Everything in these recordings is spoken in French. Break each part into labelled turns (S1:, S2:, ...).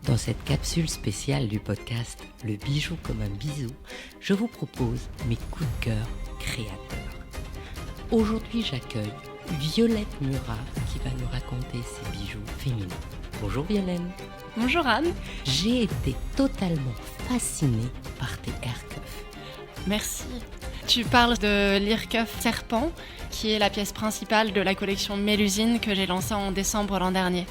S1: Dans cette capsule spéciale du podcast Le bijou comme un bisou, je vous propose mes coups de cœur créateurs. Aujourd'hui, j'accueille Violette Murat qui va nous raconter ses bijoux féminins. Bonjour Violaine.
S2: Bonjour Anne.
S1: J'ai été totalement fascinée par tes aircuffs.
S2: Merci. Tu parles de l'Earcuff Serpent, qui est la pièce principale de la collection Mélusine que j'ai lancée en décembre l'an dernier.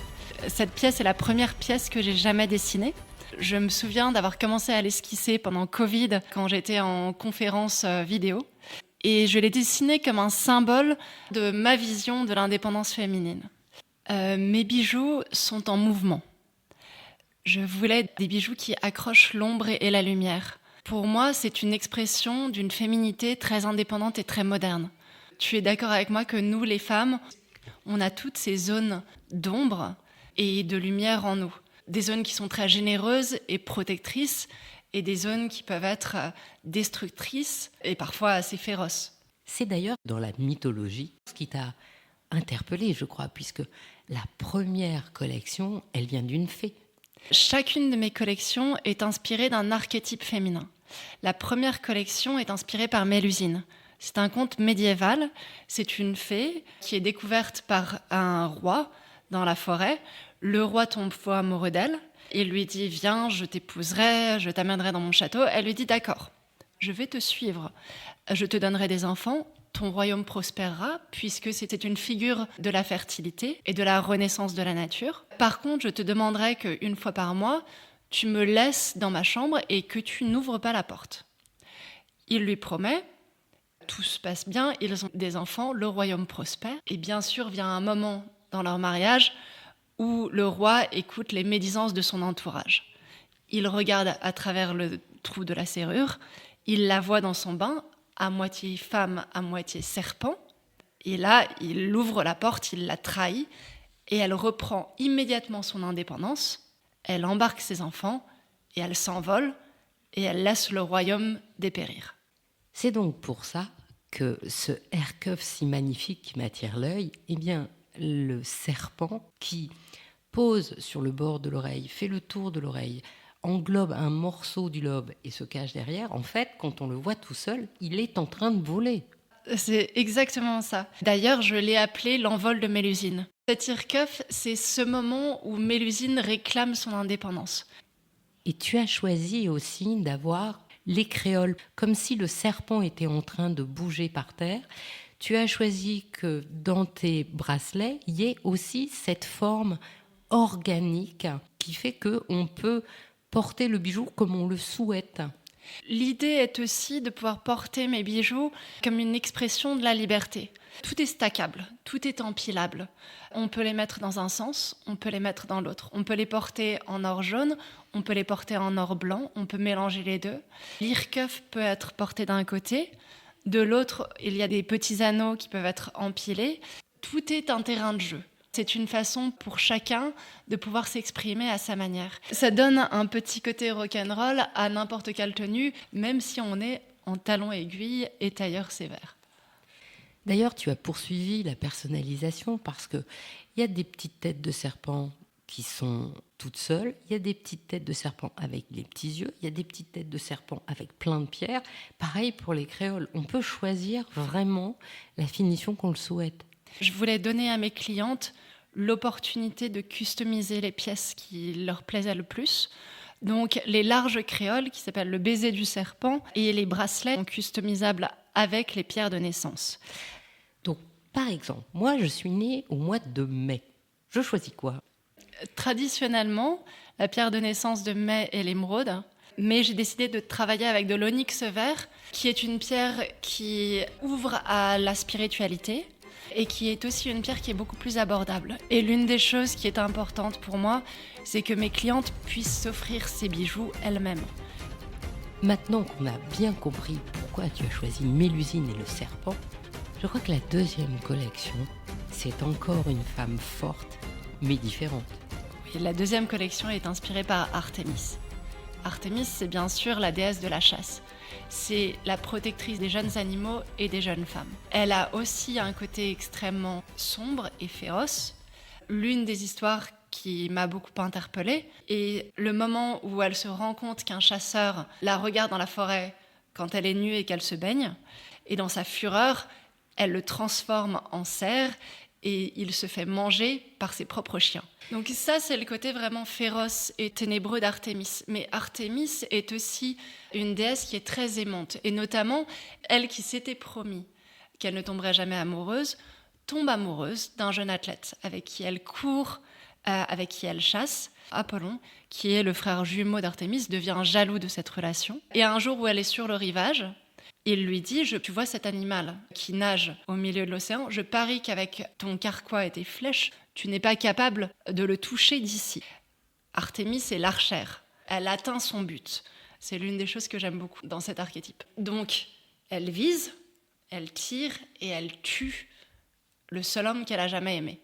S2: Cette pièce est la première pièce que j'ai jamais dessinée. Je me souviens d'avoir commencé à l'esquisser pendant Covid, quand j'étais en conférence vidéo. Et je l'ai dessinée comme un symbole de ma vision de l'indépendance féminine. Mes bijoux sont en mouvement. Je voulais des bijoux qui accrochent l'ombre et la lumière. Pour moi, c'est une expression d'une féminité très indépendante et très moderne. Tu es d'accord avec moi que nous, les femmes, on a toutes ces zones d'ombre et de lumière en nous. Des zones qui sont très généreuses et protectrices et des zones qui peuvent être destructrices et parfois assez féroces.
S1: C'est d'ailleurs dans la mythologie ce qui t'a interpellée, je crois, puisque la première collection, elle vient d'une fée.
S2: Chacune de mes collections est inspirée d'un archétype féminin. La première collection est inspirée par Mélusine. C'est un conte médiéval. C'est une fée qui est découverte par un roi dans la forêt. Le roi tombe fou amoureux d'elle. Il lui dit « Viens, je t'épouserai, je t'amènerai dans mon château ». Elle lui dit « D'accord, je vais te suivre. Je te donnerai des enfants. Ton royaume prospérera, puisque c'était une figure de la fertilité et de la renaissance de la nature. Par contre, je te demanderai qu'une fois par mois, tu me laisses dans ma chambre et que tu n'ouvres pas la porte. » Il lui promet, tout se passe bien, ils ont des enfants, le royaume prospère. Et bien sûr, vient un moment dans leur mariage où le roi écoute les médisances de son entourage. Il regarde à travers le trou de la serrure, il la voit dans son bain, à moitié femme, à moitié serpent. Et là, il ouvre la porte, il la trahit, et elle reprend immédiatement son indépendance. Elle embarque ses enfants, et elle s'envole, et elle laisse le royaume dépérir.
S1: C'est donc pour ça que ce aircuff si magnifique qui m'attire l'œil, eh bien, le serpent qui pose sur le bord de l'oreille, fait le tour de l'oreille, englobe un morceau du lobe et se cache derrière, en fait, quand on le voit tout seul, il est en train de voler.
S2: C'est exactement ça. D'ailleurs, je l'ai appelé l'envol de Mélusine. Cet Earcuff, c'est ce moment où Mélusine réclame son indépendance.
S1: Et tu as choisi aussi d'avoir les créoles, comme si le serpent était en train de bouger par terre. Tu as choisi que dans tes bracelets, il y ait aussi cette forme organique qui fait qu'on peut porter le bijou comme on le souhaite.
S2: L'idée est aussi de pouvoir porter mes bijoux comme une expression de la liberté. Tout est stackable, tout est empilable. On peut les mettre dans un sens, on peut les mettre dans l'autre. On peut les porter en or jaune, on peut les porter en or blanc, on peut mélanger les deux. L'Earcuff peut être porté d'un côté, de l'autre, il y a des petits anneaux qui peuvent être empilés. Tout est un terrain de jeu. C'est une façon pour chacun de pouvoir s'exprimer à sa manière. Ça donne un petit côté rock'n'roll à n'importe quelle tenue, même si on est en talons aiguilles et tailleur sévère.
S1: D'ailleurs, tu as poursuivi la personnalisation parce qu'il y a des petites têtes de serpent qui sont toutes seules, il y a des petites têtes de serpent avec les petits yeux, il y a des petites têtes de serpent avec plein de pierres. Pareil pour les créoles, on peut choisir vraiment la finition qu'on le souhaite.
S2: Je voulais donner à mes clientes l'opportunité de customiser les pièces qui leur plaisaient le plus. Donc les larges créoles qui s'appellent le baiser du serpent et les bracelets sont customisables avec les pierres de naissance.
S1: Donc par exemple, moi je suis née au mois de mai. Je choisis quoi ?
S2: Traditionnellement, la pierre de naissance de mai est l'émeraude. Mais j'ai décidé de travailler avec de l'onyx vert, qui est une pierre qui ouvre à la spiritualité et qui est aussi une pierre qui est beaucoup plus abordable. Et l'une des choses qui est importante pour moi, c'est que mes clientes puissent s'offrir ces bijoux elles-mêmes.
S1: Maintenant qu'on a bien compris pourquoi tu as choisi Mélusine et le serpent, je crois que la deuxième collection, c'est encore une femme forte, mais différente.
S2: Oui, la deuxième collection est inspirée par Artémis. Artémis, c'est bien sûr la déesse de la chasse. C'est la protectrice des jeunes animaux et des jeunes femmes. Elle a aussi un côté extrêmement sombre et féroce. L'une des histoires qui m'a beaucoup interpellée. Et le moment où elle se rend compte qu'un chasseur la regarde dans la forêt quand elle est nue et qu'elle se baigne, et dans sa fureur, elle le transforme en cerf et il se fait manger par ses propres chiens. Donc ça, c'est le côté vraiment féroce et ténébreux d'Artémis. Mais Artémis est aussi une déesse qui est très aimante. Et notamment, elle qui s'était promis qu'elle ne tomberait jamais amoureuse, tombe amoureuse d'un jeune athlète avec qui elle court, avec qui elle chasse. Apollon, qui est le frère jumeau d'Artémis, devient jaloux de cette relation. Et un jour où elle est sur le rivage, il lui dit « Tu vois cet animal qui nage au milieu de l'océan, je parie qu'avec ton carquois et tes flèches, tu n'es pas capable de le toucher d'ici. » Artémis est l'archère. Elle atteint son but. C'est l'une des choses que j'aime beaucoup dans cet archétype. Donc, elle vise, elle tire et elle tue le seul homme qu'elle a jamais aimé.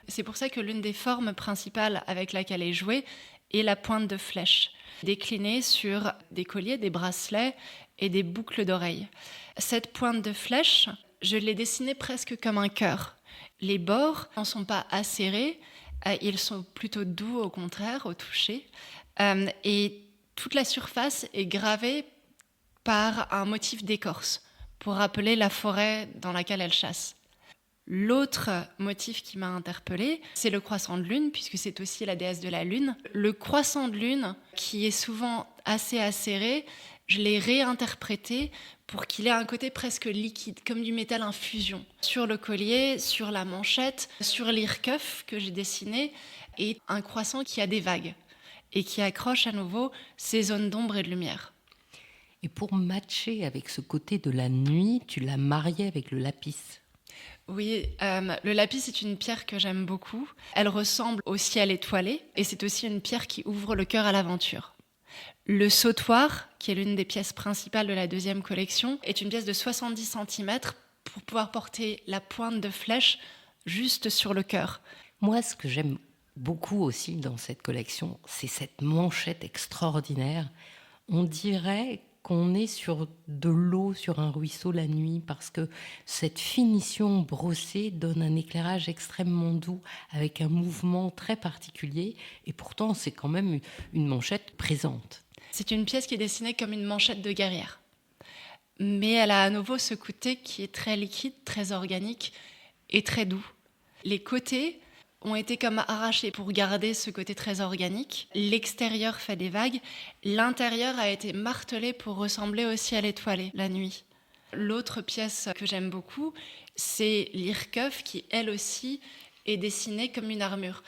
S2: C'est pour ça que l'une des formes principales avec laquelle elle est jouée est la pointe de flèche, déclinée sur des colliers, des bracelets et des boucles d'oreilles. Cette pointe de flèche, je l'ai dessinée presque comme un cœur. Les bords n'en sont pas acérés, ils sont plutôt doux au contraire, au toucher. Et toute la surface est gravée par un motif d'écorce pour rappeler la forêt dans laquelle elle chasse. L'autre motif qui m'a interpellée, c'est le croissant de lune, puisque c'est aussi la déesse de la lune. Le croissant de lune, qui est souvent assez acéré, je l'ai réinterprété pour qu'il ait un côté presque liquide, comme du métal en fusion. Sur le collier, sur la manchette, sur l'earcuff que j'ai dessiné, et un croissant qui a des vagues et qui accroche à nouveau ces zones d'ombre et de lumière.
S1: Et pour matcher avec ce côté de la nuit, tu l'as marié avec le lapis.
S2: Oui, le lapis est une pierre que j'aime beaucoup. Elle ressemble au ciel étoilé et c'est aussi une pierre qui ouvre le cœur à l'aventure. Le sautoir, qui est l'une des pièces principales de la deuxième collection, est une pièce de 70 cm pour pouvoir porter la pointe de flèche juste sur le cœur.
S1: Moi, ce que j'aime beaucoup aussi dans cette collection, c'est cette manchette extraordinaire. On dirait qu'on est sur de l'eau, sur un ruisseau la nuit, parce que cette finition brossée donne un éclairage extrêmement doux, avec un mouvement très particulier, et pourtant c'est quand même une manchette présente.
S2: C'est une pièce qui est dessinée comme une manchette de guerrière, mais elle a à nouveau ce côté qui est très liquide, très organique et très doux. Les côtés ont été comme arrachés pour garder ce côté très organique. L'extérieur fait des vagues, l'intérieur a été martelé pour ressembler au ciel étoilé la nuit. L'autre pièce que j'aime beaucoup, c'est l'earcuff qui, elle aussi, est dessinée comme une armure.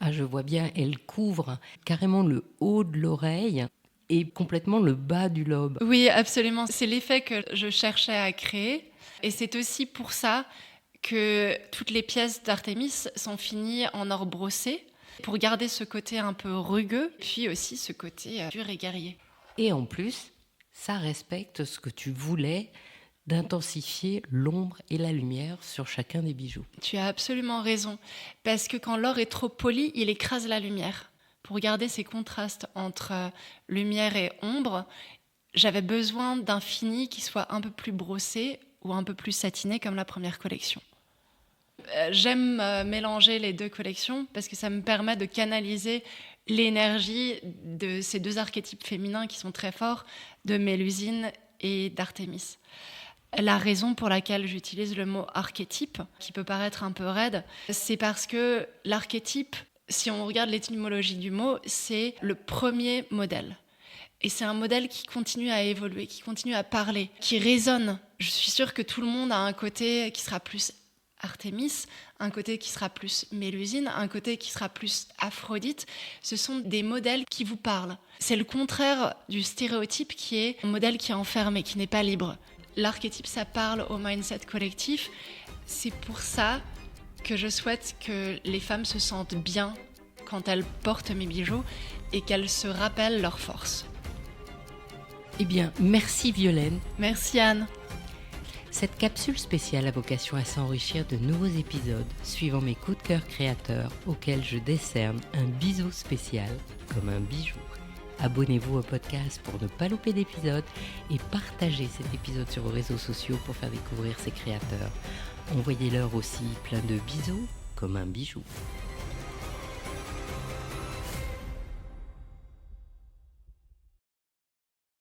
S1: Ah, je vois bien, elle couvre carrément le haut de l'oreille et complètement le bas du lobe.
S2: Oui, absolument. C'est l'effet que je cherchais à créer. Et c'est aussi pour ça que toutes les pièces d'Artémis sont finies en or brossé pour garder ce côté un peu rugueux, puis aussi ce côté dur et guerrier.
S1: Et en plus, ça respecte ce que tu voulais d'intensifier l'ombre et la lumière sur chacun des bijoux.
S2: Tu as absolument raison, parce que quand l'or est trop poli, il écrase la lumière. Pour garder ces contrastes entre lumière et ombre, j'avais besoin d'un fini qui soit un peu plus brossé ou un peu plus satiné comme la première collection. J'aime mélanger les deux collections parce que ça me permet de canaliser l'énergie de ces deux archétypes féminins qui sont très forts, de Mélusine et d'Artémis. La raison pour laquelle j'utilise le mot archétype, qui peut paraître un peu raide, c'est parce que l'archétype, si on regarde l'étymologie du mot, c'est le premier modèle. Et c'est un modèle qui continue à évoluer, qui continue à parler, qui résonne. Je suis sûre que tout le monde a un côté qui sera plus Artémis, un côté qui sera plus Mélusine, un côté qui sera plus Aphrodite. Ce sont des modèles qui vous parlent. C'est le contraire du stéréotype qui est un modèle qui est enfermé, qui n'est pas libre. L'archétype, ça parle au mindset collectif. C'est pour ça que je souhaite que les femmes se sentent bien quand elles portent mes bijoux et qu'elles se rappellent leur force.
S1: Eh bien, merci Violaine.
S2: Merci Anne.
S1: Cette capsule spéciale a vocation à s'enrichir de nouveaux épisodes suivant mes coups de cœur créateurs auxquels je décerne un bisou spécial comme un bijou. Abonnez-vous au podcast pour ne pas louper d'épisodes et partagez cet épisode sur vos réseaux sociaux pour faire découvrir ses créateurs. Envoyez-leur aussi plein de bisous comme un bijou.